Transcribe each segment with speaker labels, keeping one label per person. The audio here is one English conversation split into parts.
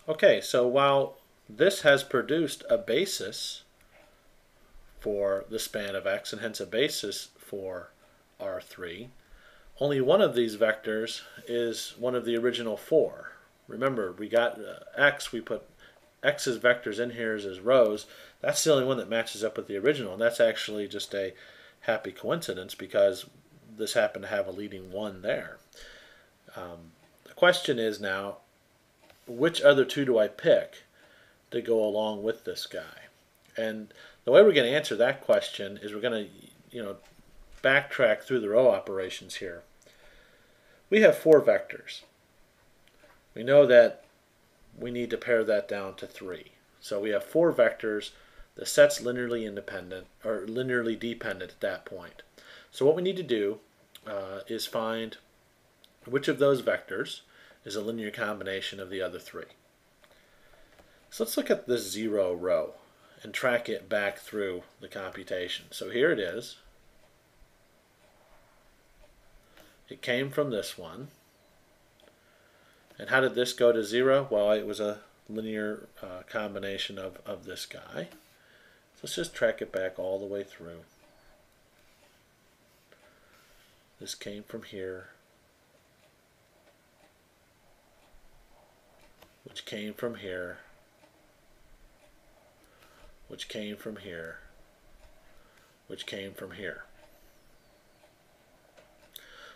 Speaker 1: Okay, so while this has produced a basis for the span of x and hence a basis for R3, only one of these vectors is one of the original four. Remember, we got x, we put x's vectors in here as rows. That's the only one that matches up with the original, and that's actually just a happy coincidence because this happened to have a leading 1 there. The question is now, which other two do I pick to go along with this guy? And the way we're going to answer that question is we're going to, backtrack through the row operations here. We have 4 vectors. We know that we need to pare that down to 3. So we have 4 vectors. The set's linearly independent or linearly dependent at that point. So what we need to do is find which of those vectors is a linear combination of the other 3. So let's look at this 0 row and track it back through the computation. So here it is. It came from this one. And how did this go to 0? Well, it was a linear combination of this guy. So let's just track it back all the way through. This came from here, which came from here, which came from here, which came from here.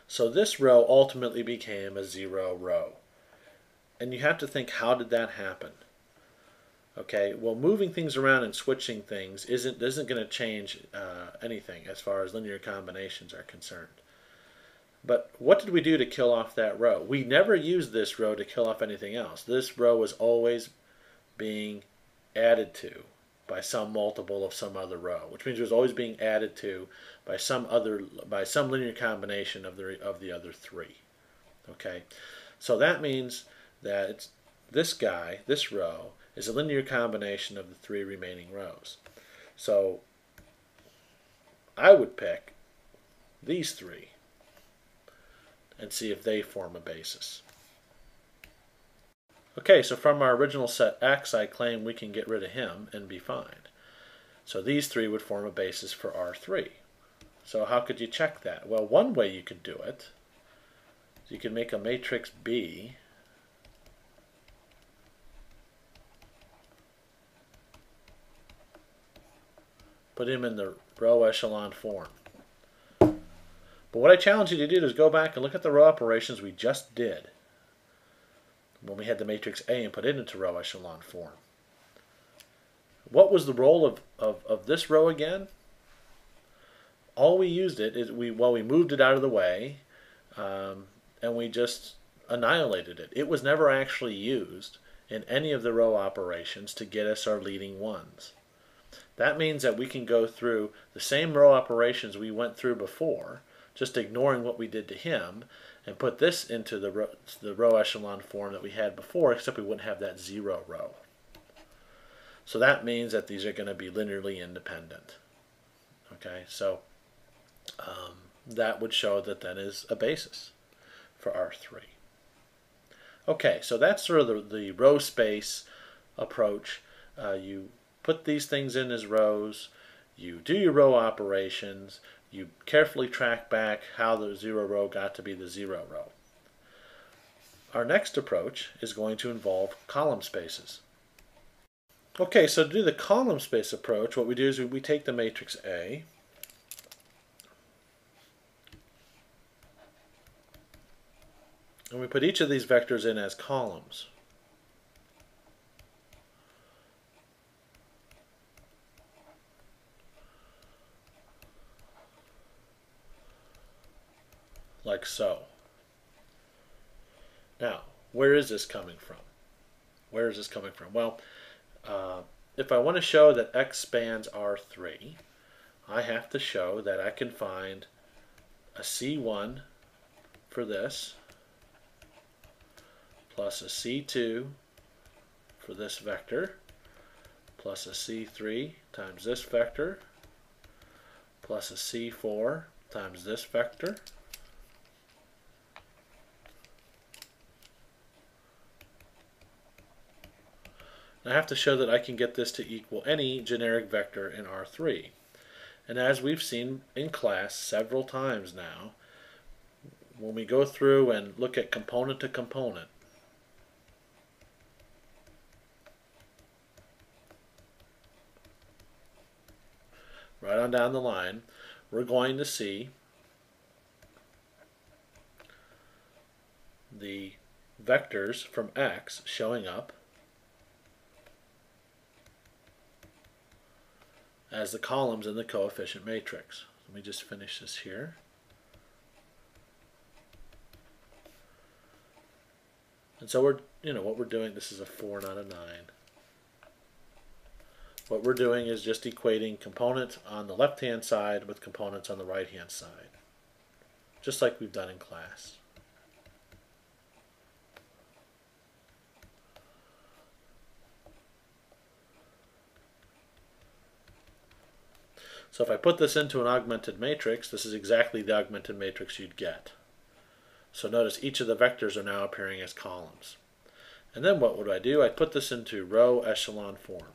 Speaker 1: So this row ultimately became a 0 row. And you have to think, how did that happen? Okay, well, moving things around and switching things isn't going to change anything as far as linear combinations are concerned. But what did we do to kill off that row? We never used this row to kill off anything else. This row was always being added to by some multiple of some other row, which means it was always being added to by some linear combination of the other 3. Okay, so that means that this guy, this row, is a linear combination of the 3 remaining rows. So I would pick these 3 and see if they form a basis. Okay, so from our original set X, I claim we can get rid of him and be fine. So these 3 would form a basis for R3. So how could you check that? Well, one way you could do it is you could make a matrix B put him in the row echelon form. But what I challenge you to do is go back and look at the row operations we just did when we had the matrix A and put it into row echelon form. What was the role of this row again? All we used it is we moved it out of the way and we just annihilated it. It was never actually used in any of the row operations to get us our leading ones. That means that we can go through the same row operations we went through before, just ignoring what we did to him, and put this into the row echelon form that we had before, except we wouldn't have that 0 row. So that means that these are going to be linearly independent. Okay, so that would show that that is a basis for R3. Okay, so that's sort of the row space approach. You put these things in as rows, you do your row operations, you carefully track back how the 0 row got to be the 0 row. Our next approach is going to involve column spaces. Okay, so to do the column space approach, what we do is we take the matrix A, and we put each of these vectors in as columns. Like so. Now, where is this coming from? Where is this coming from? Well, if I want to show that X spans R3, I have to show that I can find a C1 for this, plus a C2 for this vector, plus a C3 times this vector, plus a C4 times this vector, I have to show that I can get this to equal any generic vector in R3. And as we've seen in class several times now, when we go through and look at component to component, right on down the line, we're going to see the vectors from X showing up as the columns in the coefficient matrix. Let me just finish this here. And so what we're doing, this is a 4, not a 9. What we're doing is just equating components on the left-hand side with components on the right-hand side, just like we've done in class. So if I put this into an augmented matrix, this is exactly the augmented matrix you'd get. So notice each of the vectors are now appearing as columns. And then what would I do? I'd put this into row echelon form.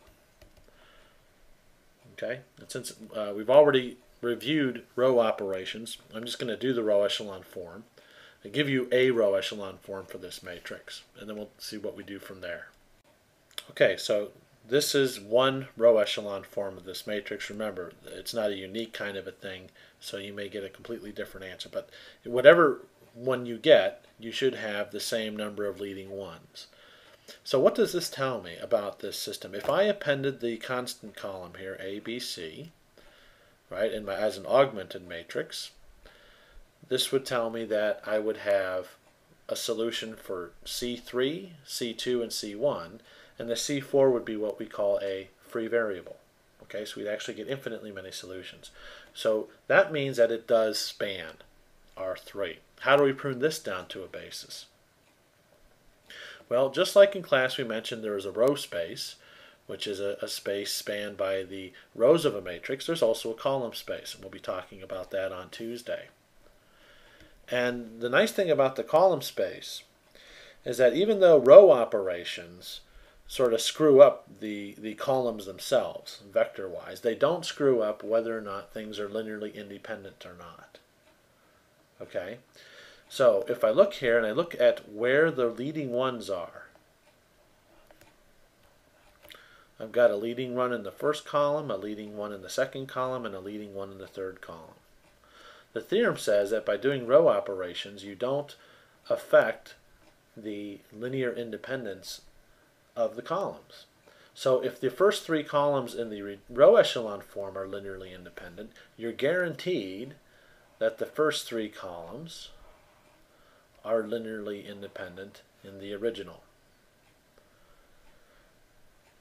Speaker 1: Okay, and since we've already reviewed row operations, I'm just going to do the row echelon form and give you a row echelon form for this matrix, and then we'll see what we do from there. Okay, so this is one row echelon form of this matrix. Remember, it's not a unique kind of a thing, so you may get a completely different answer. But whatever one you get, you should have the same number of leading ones. So what does this tell me about this system? If I appended the constant column here, A, B, C, right, as an augmented matrix, this would tell me that I would have a solution for C3, C2, and C1, and the C4 would be what we call a free variable. Okay, so we'd actually get infinitely many solutions. So that means that it does span R3. How do we prune this down to a basis? Well, just like in class we mentioned there is a row space, which is a space spanned by the rows of a matrix. There's also a column space, and we'll be talking about that on Tuesday. And the nice thing about the column space is that even though row operations sort of screw up the columns themselves, vector-wise, they don't screw up whether or not things are linearly independent or not. Okay? So if I look here and I look at where the leading ones are, I've got a leading one in the first column, a leading one in the second column, and a leading one in the third column. The theorem says that by doing row operations, you don't affect the linear independence of the columns. So if the first three columns in the row echelon form are linearly independent, you're guaranteed that the first three columns are linearly independent in the original.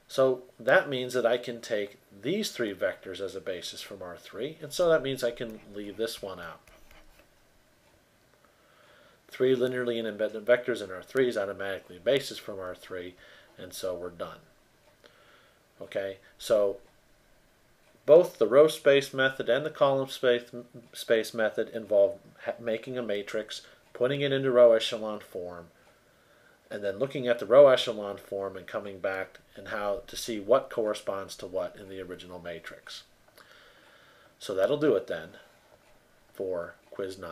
Speaker 1: So that means that I can take these three vectors as a basis from R3, and so that means I can leave this one out. 3 linearly independent vectors in R3 is automatically a basis from R3, and so we're done. Okay, so both the row space method and the column space method involve making a matrix, putting it into row echelon form, and then looking at the row echelon form and coming back and how to see what corresponds to what in the original matrix. So that'll do it then for quiz 9.